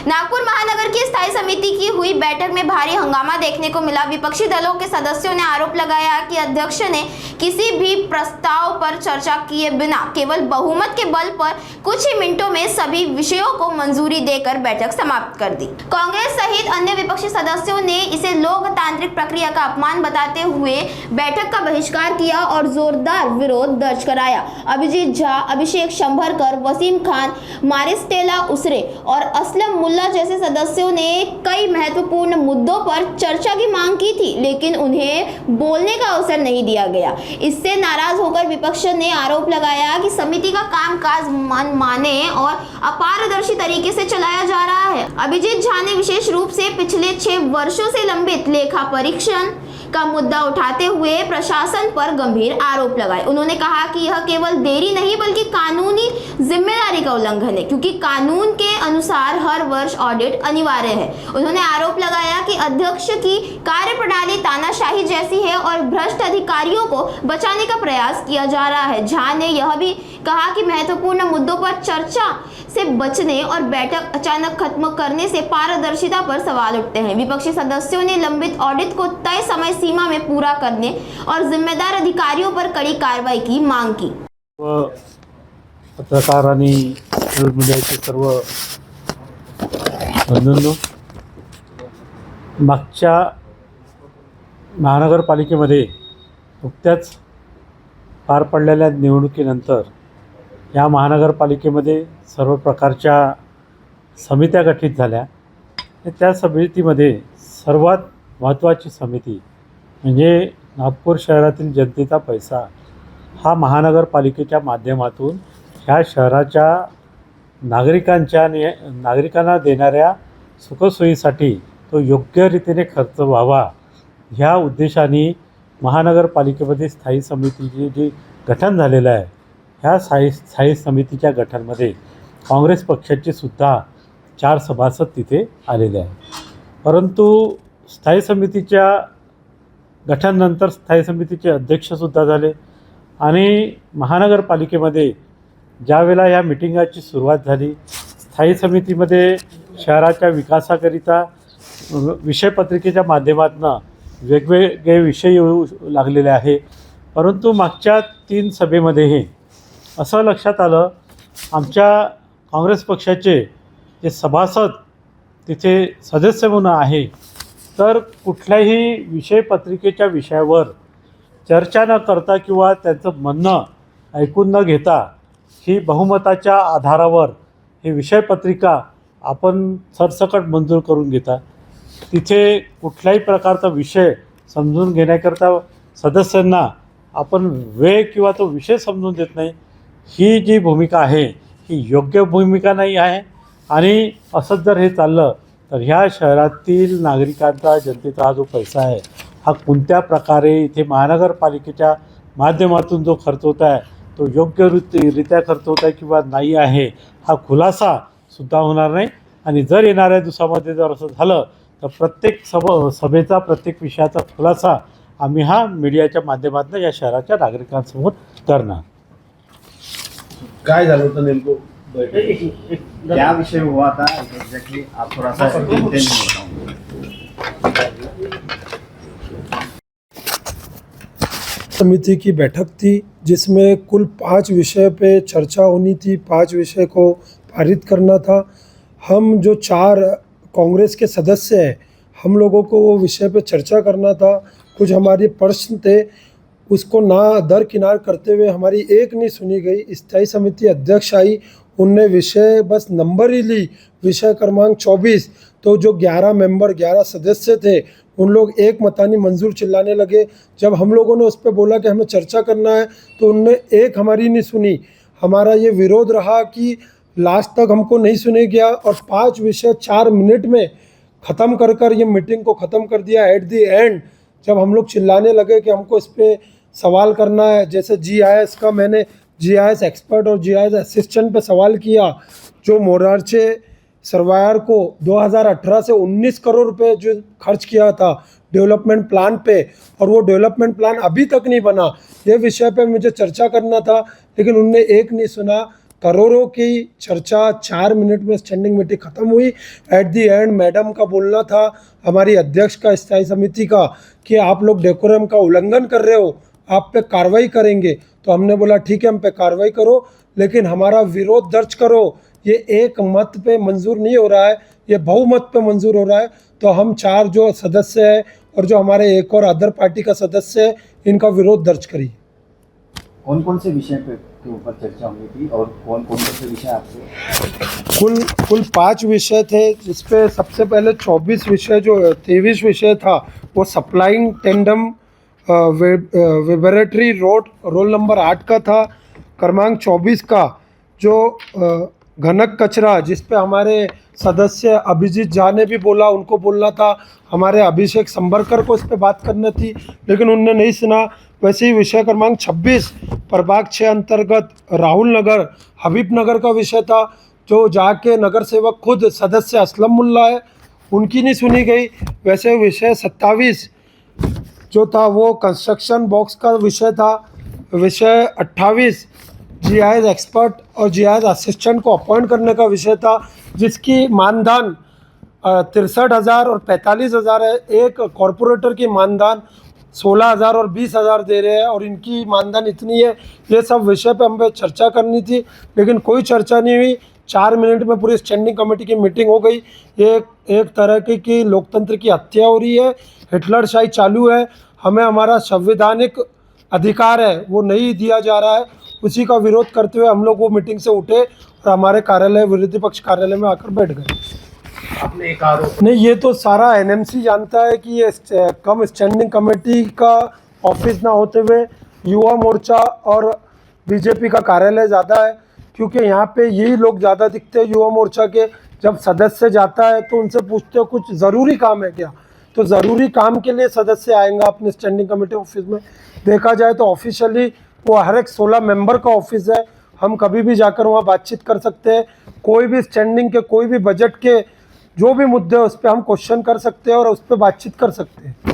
नागपुर महानगर की स्थायी समिति की हुई बैठक में भारी हंगामा देखने को मिला। विपक्षी दलों के सदस्यों ने आरोप लगाया कि अध्यक्ष ने किसी भी प्रस्ताव पर चर्चा किए बिना केवल बहुमत के बल पर कुछ ही मिनटों में सभी विषयों को मंजूरी देकर बैठक समाप्त कर दी। कांग्रेस सहित अन्य विपक्षी सदस्यों ने इसे लोकतांत्रिक प्रक्रिया का अपमान बताते हुए बैठक का बहिष्कार किया और जोरदार विरोध दर्ज कराया। अभिजीत झा, अभिषेक शंभरकर, वसीम खान, मारिस्टेला उसरे और असलम मुल्ला जैसे सदस्यों ने कई महत्वपूर्ण मुद्दों पर चर्चा की मांग की थी, लेकिन उन्हें बोलने का अवसर नहीं दिया गया। इससे नाराज होकर विपक्ष ने आरोप लगाया कि समिति का कामकाज मनमाने और अपारदर्शी तरीके से चलाया जा रहा है। अभिजीत झा ने विशेष रूप से पिछले 6 वर्षों से लंबित लेखा परीक्षण का मुद्दा उठाते हुए प्रशासन पर गंभीर आरोप लगाए। उन्होंने कहा कि यह केवल देरी नहीं बल्कि कानूनी जिम्मेदारी का उल्लंघन है, क्योंकि कानून के अनुसार हर वर्ष ऑडिट अनिवार्य है। उन्होंने आरोप लगाया कि अध्यक्ष की कार्यप्रणाली तानाशाही जैसी है और भ्रष्ट अधिकारियों को बचाने का प्रयास किया जा रहा है। झा ने यह भी कहा कि महत्वपूर्ण मुद्दों पर चर्चा से बचने और बैठक अचानक खत्म करने से पारदर्शिता पर सवाल उठते हैं। विपक्षी सदस्यों ने लंबित ऑडिट को तय समय सीमा में पूरा करने और जिम्मेदार अधिकारियों पर कड़ी कार्रवाई की मांग की। पत्रकार आणि न्यूज मीडियाचे सर्व बंधूंनो, मागच्या महानगरपालिकेमध्ये नुकत्याच पार पडलेल्या निवडणुकीनंतर या महानगरपालिकेमध्ये सर्व प्रकारच्या समित्या गठीत झाल्या। त्या समितीमध्ये सर्वात महत्त्वाची समिती म्हणजे नागपूर शहरातील जनतेचा पैसा हा महानगरपालिकेच्या माध्यमातून ह्या शहराच्या नागरिकांना देणाऱ्या सुखसोयीसाठी तो योग्य रीतीने खर्च व्हावा ह्या उद्देशाने महानगरपालिकेमध्ये स्थायी समितीचे जे गठन झालेलं आहे, ह्या स्थायी समितीच्या गठनमध्ये काँग्रेस पक्षाचे सुद्धा 4 सभासद तिथे आलेले आहेत। परंतु स्थायी समितीच्या गठनानंतर स्थायी समितीचे अध्यक्षसुद्धा झाले आणि महानगरपालिकेमध्ये ज्यावेळेला या मिटिंगाची सुरुवात झाली, स्थायी समितीमध्ये शहराच्या विकासाकरिता विषयपत्रिकेच्या माध्यमातून वेगवेगळे विषय येऊ लागलेले आहे। परंतु मागच्या 3 सभेमध्येही असं लक्षात आलं, आमच्या काँग्रेस पक्षाचे जे सभासद तिथे सदस्य म्हणून आहे, तर कुठल्याही विषयपत्रिकेच्या विषयावर चर्चा न करता किंवा त्यांचं म्हणणं ऐकून न घेता ही बहुमताच्या आधारावर ही विषयपत्रिका आपण सरसकट मंजूर करून घेता। तिथे कुठल्याही प्रकारचा विषय समजून घेण्याकरता सदस्यांना आपण वेळ किंवा तो विषय समजून देत नाही। ही जी भूमिका आहे ही योग्य भूमिका नाही आहे आणि असंच जर हे चाललं तर ह्या शहरातील नागरिकांचा, जनतेचा हा जो पैसा आहे हा कोणत्या प्रकारे इथे महानगरपालिकेच्या माध्यमातून जो खर्च होत आहे तो योग्यरित्या खर्च होत आहे किंवा नाही आहे हा खुलासासुद्धा होणार नाही। आणि जर येणाऱ्या दिवसामध्ये जर असं झालं तर प्रत्येक सभेचा, प्रत्येक विषयाचा खुलासा आम्ही हा मीडियाच्या माध्यमातून या शहराच्या नागरिकांसमोर करणार। काय झालं होतं नेमकं बैठक क्या विषय हुआ था एग्जैक्टली, आप थोड़ा सा डिटेल में बताओ। समिति की बैठक थी जिसमें कुल 5 विषय पे चर्चा होनी थी, 5 विषय को पारित करना था। हम जो 4 कांग्रेस के सदस्य हैं, हम लोगों को वो विषय पे चर्चा करना था। कुछ हमारे प्रश्न थे, उसको ना दरकिनार करते हुए हमारी एक नहीं सुनी गई। स्थायी समिति अध्यक्ष आई, उनने विषय बस नंबर ही ली, विषय क्रमांक 24। तो जो 11 मेंबर, 11 सदस्य थे, उन लोग एक मतानी मंजूर चिल्लाने लगे। जब हम लोगों ने उस पर बोला कि हमें चर्चा करना है तो उनने एक हमारी नहीं सुनी। हमारा ये विरोध रहा कि लास्ट तक हमको नहीं सुने गया और 5 विषय 4 मिनट में ख़त्म कर ये मीटिंग को ख़त्म कर दिया। एट दी एंड जब हम लोग चिल्लाने लगे कि हमको इस पर सवाल करना है, जैसे GIS का मैंने GIS एक्सपर्ट और GIS असिस्टेंट पे सवाल किया, जो मोरारचे सरवायर को 2018 से 19 करोड़ रुपए जो खर्च किया था डेवलपमेंट प्लान पे, और वो डेवलपमेंट प्लान अभी तक नहीं बना। ये विषय पे मुझे चर्चा करना था, लेकिन उनने एक नहीं सुना। करोड़ों की चर्चा 4 मिनट में स्टैंडिंग मीटिंग ख़त्म हुई। एट दी एंड मैडम का बोलना था, हमारी अध्यक्ष का स्थायी समिति का, कि आप लोग डेकोरम का उल्लंघन कर रहे हो, आप पे कार्रवाई करेंगे। तो हमने बोला ठीक है, हम पे कार्रवाई करो, लेकिन हमारा विरोध दर्ज करो। ये एक मत पे मंजूर नहीं हो रहा है, ये बहुमत पे मंजूर हो रहा है। तो हम 4 जो सदस्य हैं और जो हमारे एक और अदर पार्टी का सदस्य है, इनका विरोध दर्ज करिए। कौन कौन से विषय के ऊपर चर्चा हुई थी और कौन कौन से विषय आपसे? कुल 5 विषय थे, जिसपे सबसे पहले 24 विषय जो 23 विषय था वो सप्लाइंग टेंडम वेबरेटरी रोल नंबर 8 का था। क्रमांक 24 का जो घनक कचरा, जिस पे हमारे सदस्य अभिजीत झा ने भी बोला, उनको बोलना था, हमारे अभिषेक संबरकर को इस पे बात करनी थी, लेकिन उनने नहीं सुना। वैसे ही विषय क्रमांक 26 प्रभाग 6 अंतर्गत राहुल नगर हबीब नगर का विषय था, जो जाके नगर सेवक खुद सदस्य असलम मुल्ला है, उनकी नहीं सुनी गई। वैसे विषय 27 जो था वो कंस्ट्रक्शन बॉक्स का विषय था। विषय 28 जीआईएस एक्सपर्ट और जीआईएस असिस्टेंट को अपॉइंट करने का विषय था, जिसकी मानदान 63,000 और 45,000 है। एक कॉरपोरेटर की मानदान 16,000 और 20,000 दे रहे हैं, और इनकी मानदान इतनी है। ये सब विषय पे हमें चर्चा करनी थी, लेकिन कोई चर्चा नहीं हुई। 4 मिनट में पूरी स्टैंडिंग कमेटी की मीटिंग हो गई। एक तरह की लोकतंत्र की हत्या हो रही है, हिटलरशाही चालू है। हमें हमारा संवैधानिक अधिकार है वो नहीं दिया जा रहा है। उसी का विरोध करते हुए हम लोग वो मीटिंग से उठे और हमारे कार्यालय, विरोधी पक्ष कार्यालय में आकर बैठ गए। आपने एक आरोप नहीं, ये तो सारा एनएमसी जानता है कि ये कम स्टैंडिंग कमेटी का ऑफिस ना होते हुए युवा मोर्चा और बीजेपी का कार्यालय ज़्यादा है, क्योंकि यहाँ पे यही लोग ज़्यादा दिखते हैं युवा मोर्चा के। जब सदस्य जाता है तो उनसे पूछते हो कुछ ज़रूरी काम है क्या, तो ज़रूरी काम के लिए सदस्य आएगा अपने स्टैंडिंग कमेटी ऑफिस में। देखा जाए तो ऑफिशियली वो हर एक 16 मेंबर का ऑफिस है, हम कभी भी जाकर वहाँ बातचीत कर सकते हैं। कोई भी स्टैंडिंग के, कोई भी बजट के जो भी मुद्दे हैं उस पर हम क्वेश्चन कर सकते हैं और उस पर बातचीत कर सकते हैं।